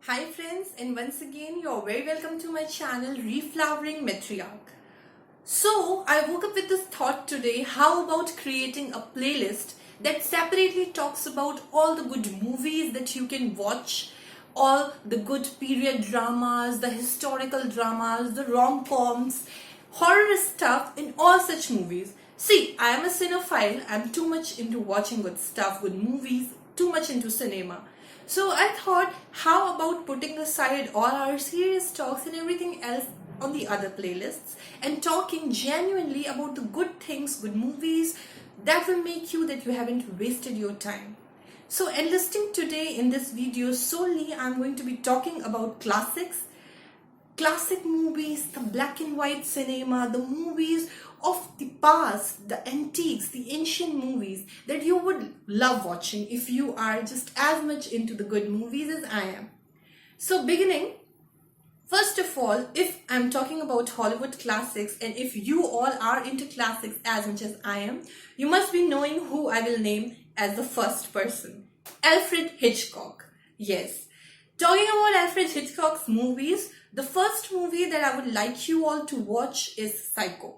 Hi friends, and once again you're very welcome to my channel Reflowering Matriarch. So I woke up with this thought today, how about creating a playlist that separately talks about all the good movies that you can watch, all the good period dramas, the historical dramas, the rom-coms, horror stuff and all such movies. See, I am a cinephile, I'm too much into watching good stuff, good movies, too much into cinema. So I thought, how about putting aside all our serious talks and everything else on the other playlists and talking genuinely about the good things, good movies that will make you that you haven't wasted your time. So enlisting today in this video solely, I'm going to be talking about classic movies, the black and white cinema, the movies of the past, the antiques, the ancient movies that you would love watching if you are just as much into the good movies as I am. So beginning, first of all, if I'm talking about Hollywood classics and if you all are into classics as much as I am, you must be knowing who I will name as the first person. Alfred Hitchcock. Yes. Talking about Alfred Hitchcock's movies, the first movie that I would like you all to watch is Psycho.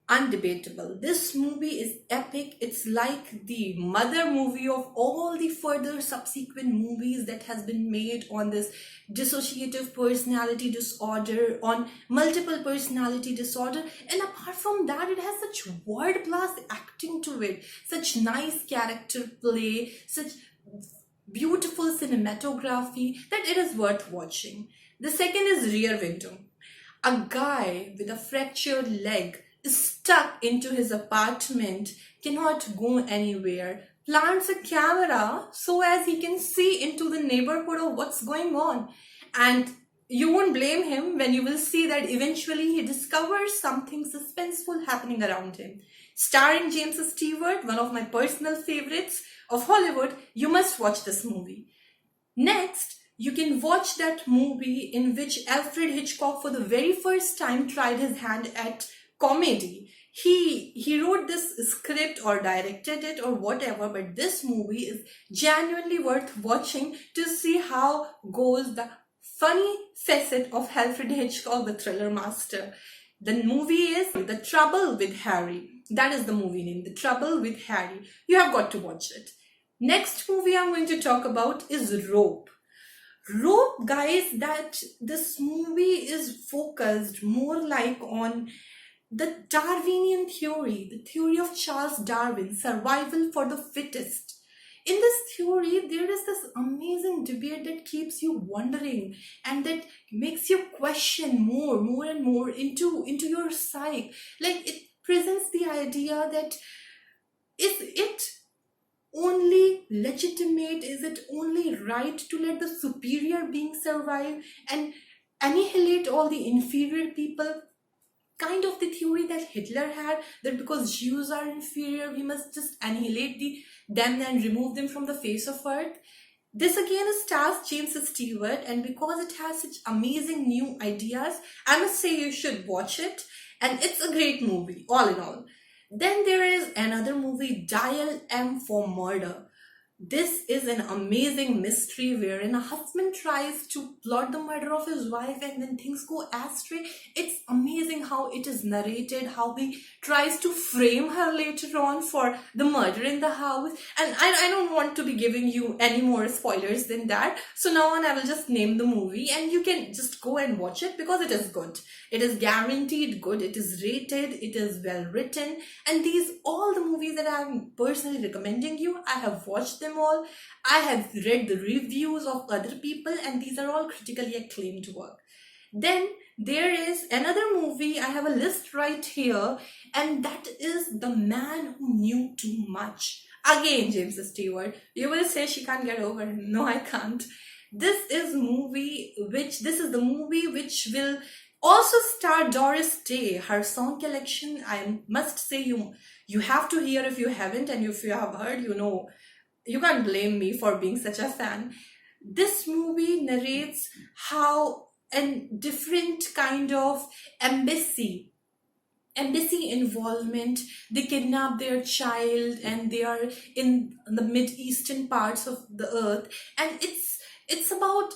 Undebatable. This movie is epic. It's like the mother movie of all the further subsequent movies that has been made on this dissociative personality disorder, on multiple personality disorder. And apart from that, it has such world class acting to it, such nice character play, such beautiful cinematography that it is worth watching. The second is Rear Window. A guy with a fractured leg is stuck into his apartment, cannot go anywhere, plants a camera so as he can see into the neighborhood of what's going on. And you won't blame him when you will see that eventually he discovers something suspenseful happening around him. Starring James Stewart, one of my personal favorites of Hollywood, you must watch this movie. Next, you can watch that movie in which Alfred Hitchcock for the very first time tried his hand at comedy. He wrote this script or directed it or whatever, but this movie is genuinely worth watching to see how goes the funny facet of Alfred Hitchcock, the thriller master. The movie is The Trouble with Harry. That is the movie name, The Trouble with Harry. You have got to watch it. Next movie I'm going to talk about is Rope. Rope, guys, that this movie is focused more like on the Darwinian theory, the theory of Charles Darwin, survival for the fittest. In this theory, there is this amazing debate that keeps you wondering and that makes you question more and more into your psyche. Like, it presents the idea that is it only legitimate, is it only right to let the superior being survive and annihilate all the inferior people? Kind of the theory that Hitler had, that because Jews are inferior, we must just annihilate them and remove them from the face of earth. This again stars James Stewart, and because it has such amazing new ideas, I must say you should watch it, and it's a great movie, all in all. Then there is another movie, Dial M for Murder. This is an amazing mystery wherein a husband tries to plot the murder of his wife and then things go astray. It's amazing how it is narrated, how he tries to frame her later on for the murder in the house. And I don't want to be giving you any more spoilers than that. So now on I will just name the movie and you can just go and watch it because it is good. It is guaranteed good, it is rated, it is well written. And these all the movies that I am personally recommending you, I have watched them all. I have read the reviews of other people and these are all critically acclaimed work. Then there is another movie, I have a list right here, and that is The Man Who Knew Too Much. Again, James Stewart. You will say she can't get over him. No, I can't. This is the movie which will also star Doris Day. Her song collection, I must say you have to hear if you haven't, and if you have heard, you know, you can't blame me for being such a fan. This movie narrates how a different kind of embassy involvement, they kidnap their child and they are in the mid-eastern parts of the earth, and It's about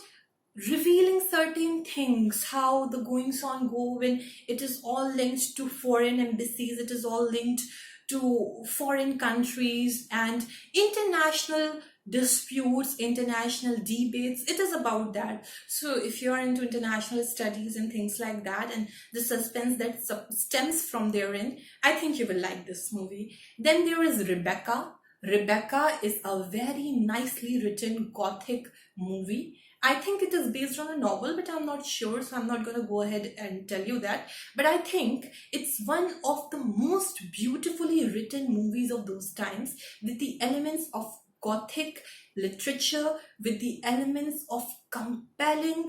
revealing certain things, how the goings on go when it is all linked to foreign embassies, it is all linked to foreign countries and international disputes, international debates. It is about that. So if you are into international studies and things like that, and the suspense that stems from therein, I think you will like this movie. Then there is Rebecca. Rebecca is a very nicely written gothic movie. I think it is based on a novel, but I'm not sure, so I'm not going to go ahead and tell you that. But I think it's one of the most beautifully written movies of those times, with the elements of gothic literature, with the elements of compelling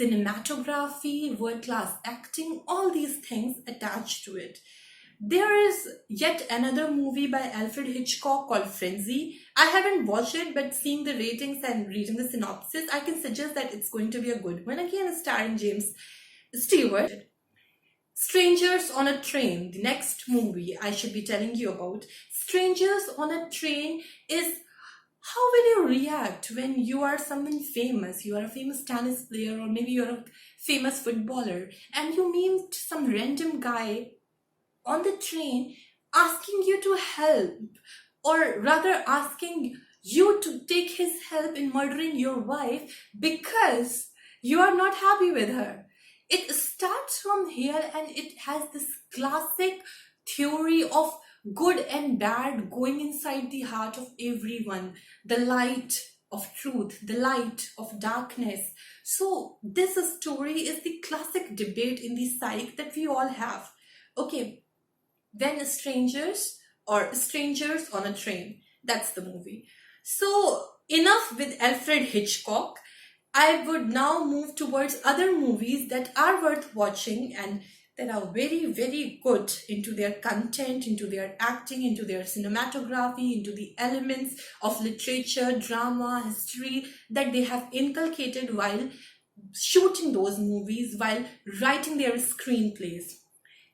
cinematography, world-class acting, all these things attached to it. There is yet another movie by Alfred Hitchcock called Frenzy. I haven't watched it, but seeing the ratings and reading the synopsis, I can suggest that it's going to be a good one. Again, starring James Stewart. Strangers on a Train, the next movie I should be telling you about. Strangers on a Train is how will you react when you are someone famous? You are a famous tennis player, or maybe you're a famous footballer, and you meet some random guy on the train asking you to help, or rather asking you to take his help in murdering your wife because you are not happy with her. It starts from here, and it has this classic theory of good and bad going inside the heart of everyone, the light of truth, the light of darkness. So this story is the classic debate in the psyche that we all have. Okay, then Strangers on a Train. That's the movie. So enough with Alfred Hitchcock. I would now move towards other movies that are worth watching and that are very, very good into their content, into their acting, into their cinematography, into the elements of literature, drama, history that they have inculcated while shooting those movies, while writing their screenplays.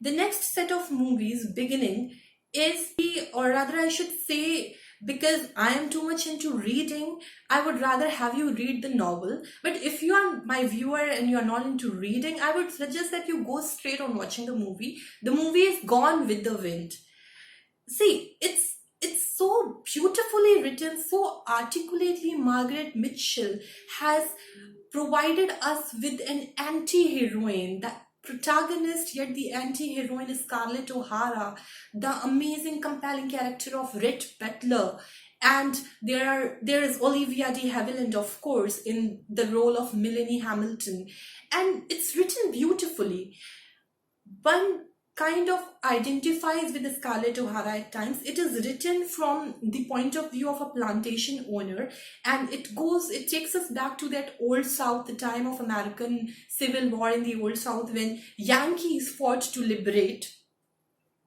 The next set of movies beginning is or rather I should say, because I am too much into reading, I would rather have you read the novel. But if you are my viewer and you are not into reading, I would suggest that you go straight on watching the movie. The movie is Gone with the Wind. See, it's so beautifully written, so articulately. Margaret Mitchell has provided us with an anti-heroine, the protagonist yet the anti-heroine is Scarlett O'Hara, the amazing compelling character of Rhett Butler, and there is Olivia de Havilland, of course, in the role of Melanie Hamilton, and it's written beautifully. One kind of identifies with the Scarlett O'Hara at times. It is written from the point of view of a plantation owner, and it takes us back to that old South, the time of American Civil War in the old South, when Yankees fought to liberate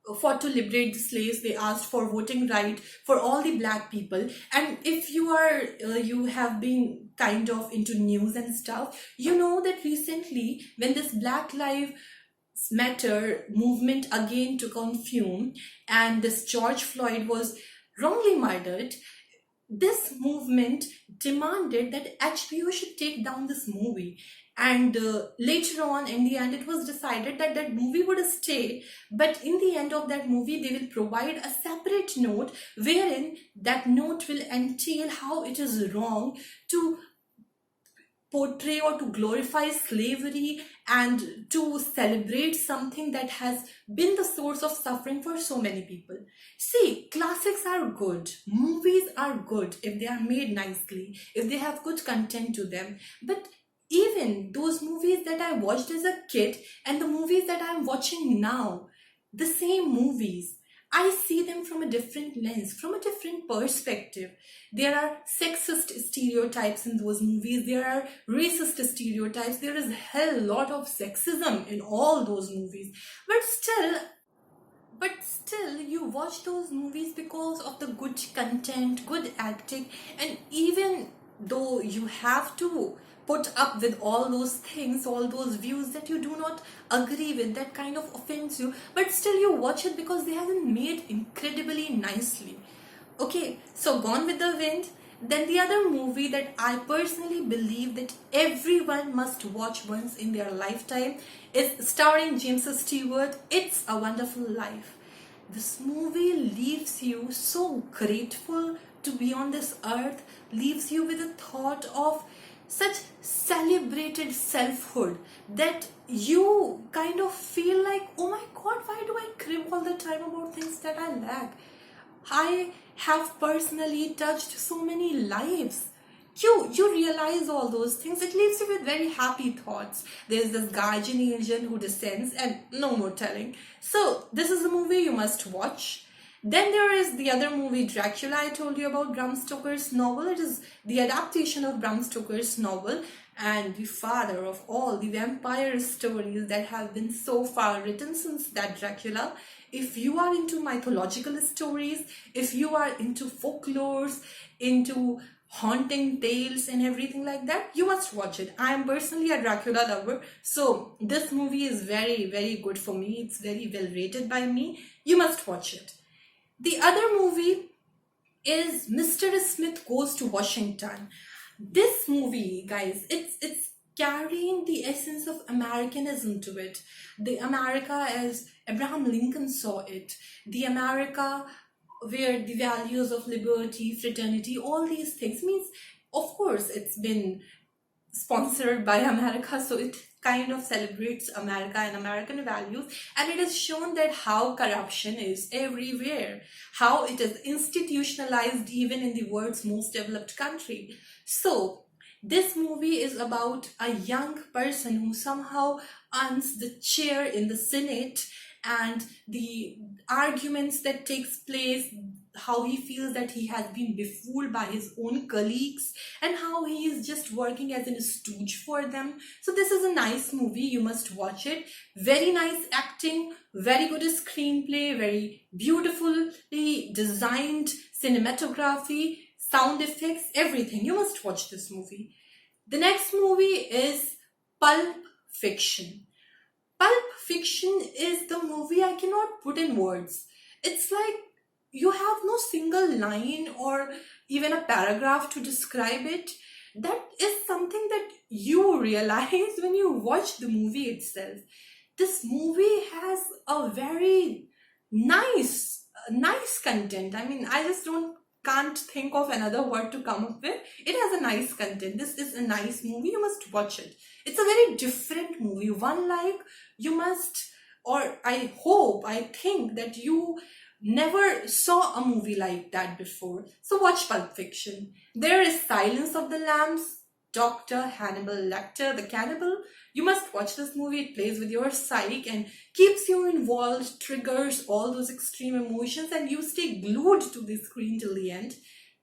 the slaves. They asked for voting right for all the black people. And if you have been kind of into news and stuff, you know that recently when this Black Lives Matter movement again took on fume, and this George Floyd was wrongly murdered, this movement demanded that HBO should take down this movie. And later on, in the end, it was decided that that movie would stay, but in the end of that movie they will provide a separate note, wherein that note will entail how it is wrong to portray or to glorify slavery and to celebrate something that has been the source of suffering for so many people. See, classics are good, movies are good if they are made nicely, if they have good content to them. But even those movies that I watched as a kid and the movies that I'm watching now, the same movies, I see them from a different lens, from a different perspective. There are sexist stereotypes in those movies. There are racist stereotypes. There is a hell lot of sexism in all those movies. But still, you watch those movies because of the good content, good acting, and even though you have to put up with all those things, all those views that you do not agree with, that kind of offends you, but still you watch it because they have been made incredibly nicely. Okay, so Gone with the Wind Then the other movie that I personally believe that everyone must watch once in their lifetime is starring James Stewart, It's a Wonderful Life. This movie leaves you so grateful to be on this earth, leaves you with a thought of such celebrated selfhood that you kind of feel like, oh my god, why do I crib all the time about things that I lack? I have personally touched so many lives. You realize all those things. It leaves you with very happy thoughts. There's this guardian angel who descends, and no more telling. So this is a movie you must watch. Then there is the other movie, Dracula, I told you about, Bram Stoker's novel. It is the adaptation of Bram Stoker's novel and the father of all the vampire stories that have been so far written since that Dracula. If you are into mythological stories, if you are into folklores, into haunting tales and everything like that, you must watch it. I am personally a Dracula lover, so this movie is very, very good for me. It's very well rated by me. You must watch it. The other movie is Mr. Smith Goes to Washington. This movie, guys, it's carrying the essence of Americanism to it. The America as Abraham Lincoln saw it. The America where the values of liberty, fraternity, all these things means, of course, it's been sponsored by America, so it kind of celebrates America and American values, and it is shown that how corruption is everywhere, how it is institutionalized even in the world's most developed country. So this movie is about a young person who somehow earns the chair in the Senate, and the arguments that takes place, how he feels that he has been befooled by his own colleagues and how he is just working as a stooge for them. So this is a nice movie, you must watch it. Very nice acting, very good screenplay, very beautifully designed cinematography, sound effects, everything. You must watch this movie. The next movie is Pulp Fiction. Pulp Fiction is the movie I cannot put in words. It's like you have no single line or even a paragraph to describe it. That is something that you realize when you watch the movie itself. This movie has a very nice content. I mean, I just can't think of another word to come up with. It has a nice content. This is a nice movie. You must watch it. It's a very different movie. One like you must, or I hope, I think that you never saw a movie like that before. So watch Pulp Fiction. There is Silence of the Lambs, Dr. Hannibal Lecter, the cannibal. You must watch this movie. It plays with your psyche and keeps you involved, triggers all those extreme emotions, and you stay glued to the screen till the end.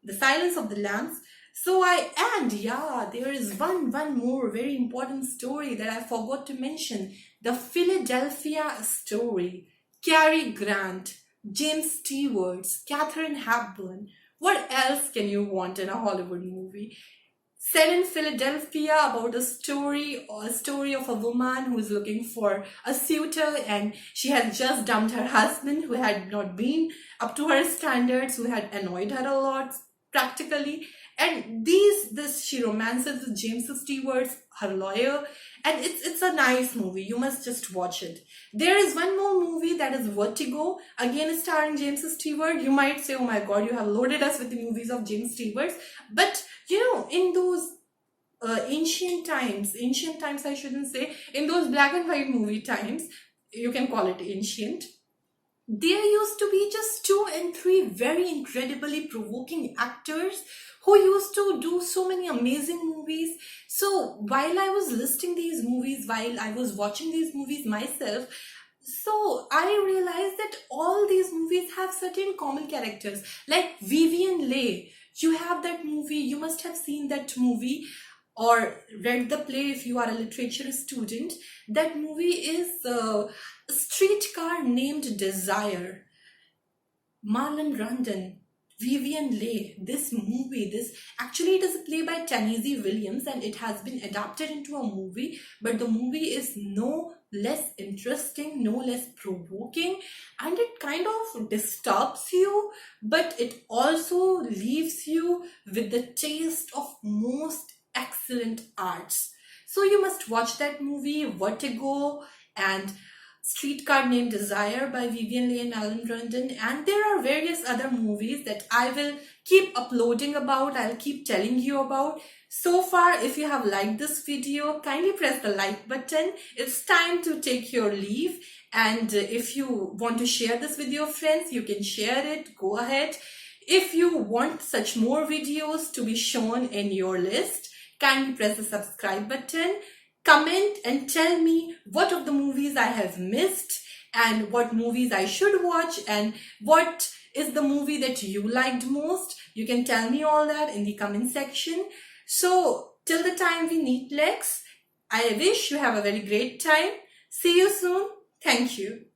The Silence of the Lambs. There is one more very important story that I forgot to mention. The Philadelphia Story. Cary Grant, James Stewart, Katharine Hepburn. What else can you want in a Hollywood movie? Set in Philadelphia, about a story of a woman who is looking for a suitor, and she has just dumped her husband who had not been up to her standards, who had annoyed her a lot practically. And she romances with James Stewart, her lawyer, and it's a nice movie. You must just watch it. There is one more movie that is Vertigo, again starring James Stewart. You might say, oh my god, you have loaded us with the movies of James Stewart. But in those ancient times I shouldn't say, in those black and white movie times, you can call it ancient, there used to be just 2 and 3 very incredibly provoking actors who used to do so many amazing movies. So while I was listing these movies, while I was watching these movies myself, so I realized that all these movies have certain common characters. Like Vivian Leigh, you have that movie, you must have seen that movie or read the play if you are a literature student. That movie is a Streetcar Named Desire. Marlon Brando Vivian Leigh, this movie, this actually it is a play by Tennessee Williams and it has been adapted into a movie, but the movie is no less interesting, no less provoking, and it kind of disturbs you, but it also leaves you with the taste of most excellent arts. So you must watch that movie, Vertigo and Streetcar Named Desire by Vivian Leigh and Alan Brandon, and there are various other movies that I will keep uploading about, I'll keep telling you about. So far, if you have liked this video, kindly press the like button. It's time to take your leave, and if you want to share this with your friends, you can share it, go ahead. If you want such more videos to be shown in your list, kindly press the subscribe button. Comment and tell me what of the movies I have missed and what movies I should watch and what is the movie that you liked most. You can tell me all that in the comment section. So till the time we meet next, I wish you have a very great time. See you soon. Thank you.